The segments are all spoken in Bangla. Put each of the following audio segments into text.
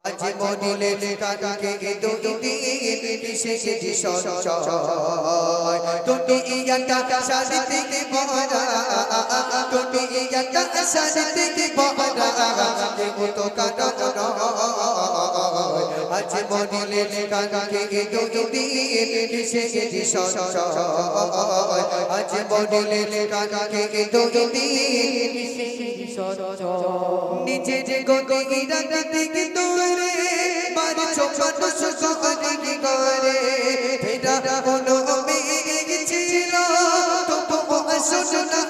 আজ মনিলে কাকে দুই দিন কিসে যে সঞ্চয় দুনিয়াটা শান্তি কি ভরা দুনিয়াটা শান্তি কি ভরা কেউ তো কাটা আজ মনিলে কাকে দুই দিন কিসে যে সঞ্চয় আজ মনিলে কাকে দুই দিন কিসে যে সঞ্চয় নিজে যে গগি রাখতে কি তোরে বাড়ি ছোট সুসুরি কি করে ফেরা হলো মেঘ তবু আসল না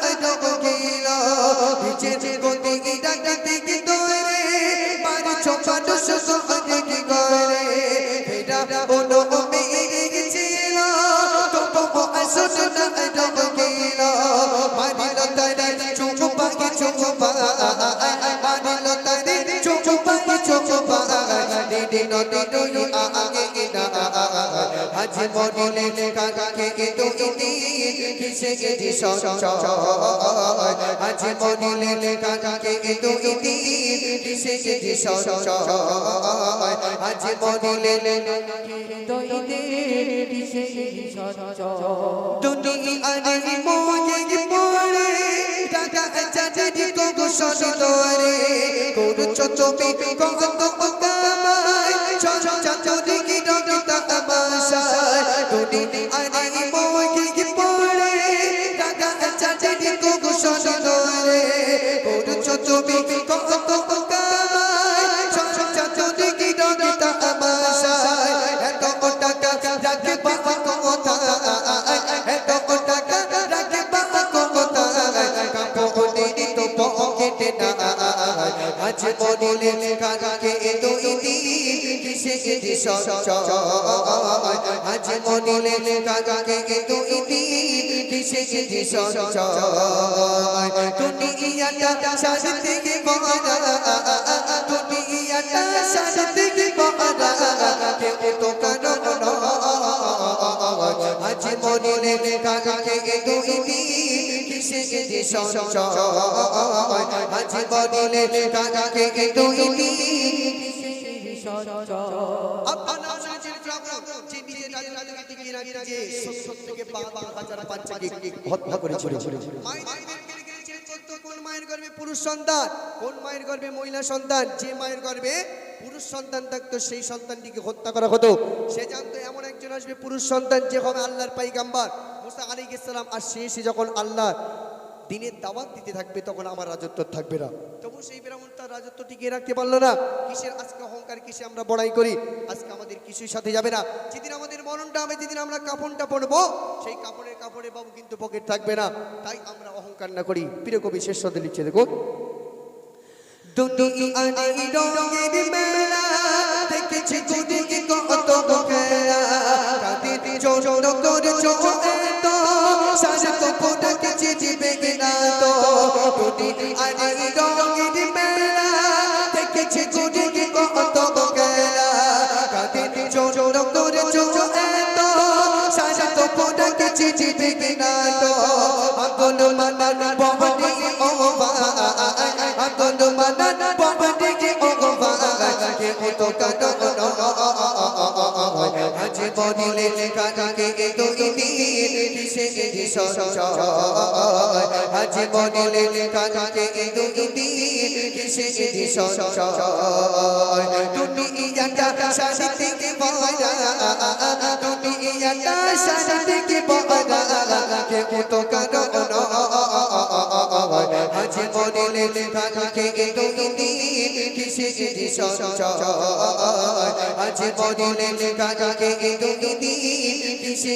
গিল নিজে যে গগি রাখতে কি তোরে বাড়ি ছোট সুসুরি কি করে ফেরা হলো মেঘ তবু আসল না গিল মারিল তারে চুপা চুপা আজ মনিলে কাকে দুই দিন কিসে যে সঞ্চয় আজ মনিলে কাকে দুই দিন কিসে যে সঞ্চয় আজ মনিলে দুই দিন কিসে যে সঞ্চয় দুনিয়ার মোহে পড়ে টাকা চাচি কো সদরে করছো তুমি কত কামাই চাচি কি রক্ত আমাশায় দুনিয়ার মোহে পড়ে টাকা চাচি কো সদরে করছো তুমি কত কামাই চাচি কি রক্ত আমাশায় এত টাকা রাখে বাবা কোথায় এত টাকা রাখে বাবা কোথায় কাপড়ে তো পকেটে না আজ মনিলে কাকে দুই দিন কিসে যে সঞ্চয় আজ মনিলে কাকে দুই দিন কিসে যে সঞ্চয় দুনিয়াটা শান্তি কি ভরা দুনিয়াটা শান্তি কি ভরা কেউ তো কারো আজ মনিলে কাকে দুই দিন কিসে যে সঞ্চয় আজ মনিলে কাকে দুই দিন কিসে যে সঞ্চয় আপনারা শুনেছেন ফিরাউন যে নিজে রাজত্ব টিকিয়ে রাখতে যে 70 থেকে 72,000 বাচ্চাকে হত্যা করেছিল কোন মায়ের গর্ভে পুরুষ সন্তান কোন মায়ের গর্ভে মহিলা সন্তান যে মায়ের গর্ভে পুরুষ সন্তান থাকতো সেই সন্তানটিকে হত্যা করা হতো সে জানতো এমন একজন আসবে পুরুষ সন্তান যে হবে আল্লাহর পয়গম্বর মুসা আলাইহিস সালাম আর সে যখন আল্লাহ দিনের দাওয়াত দিতে থাকবে তখন আমার রাজত্ব থাকবে না তবু সেই ফিরাউন তার রাজত্ব টিকিয়ে রাখতে পারলো না কিসের আজকে অহংকার কিসে আমরা বড়াই করি আজকে আমাদের কিছুই সাথে যাবে না যেদিন আমাদের মরণটা হবে যেদিন আমরা কাফনটা পরবো সেই কাপড়ে বাবু কিন্তু পকেট থাকবে না তাই আমরা অহংকার না করি প্রিয় কবি শেষ শব্দে লিখছে দেখো দুনিয়ার রঙের মেলা দেখেছি গুদিকে কত খেলা কাঁদিতে চোর করেছো এত সাজা তো ফোটাকে জিবে না তো দুনিয়ার রঙের মেলা দেখেছি গুদিকে কত খেলা কাঁদিতে চোর করেছো এত সাজা তো ফোটাকে জিবে না তো আগল মানান বহনি ও ভাই আগল মানান বহনি ও ভাই কে তো কাটো আজ মনিলে কাকে দুই দিন কিসে যে সঞ্চয় আজ মনিলে কাকে দুই দিন কিসে যে সঞ্চয় দুনিয়াটা শান্তি কি ভরা দুনিয়াটা শান্তি কি ভরা কেউ তো কারো আজ মনিলে কাকে দুই দিন কিসে যে সঞ্চয় আজ মনিলে কাকে দুই দিন কিসে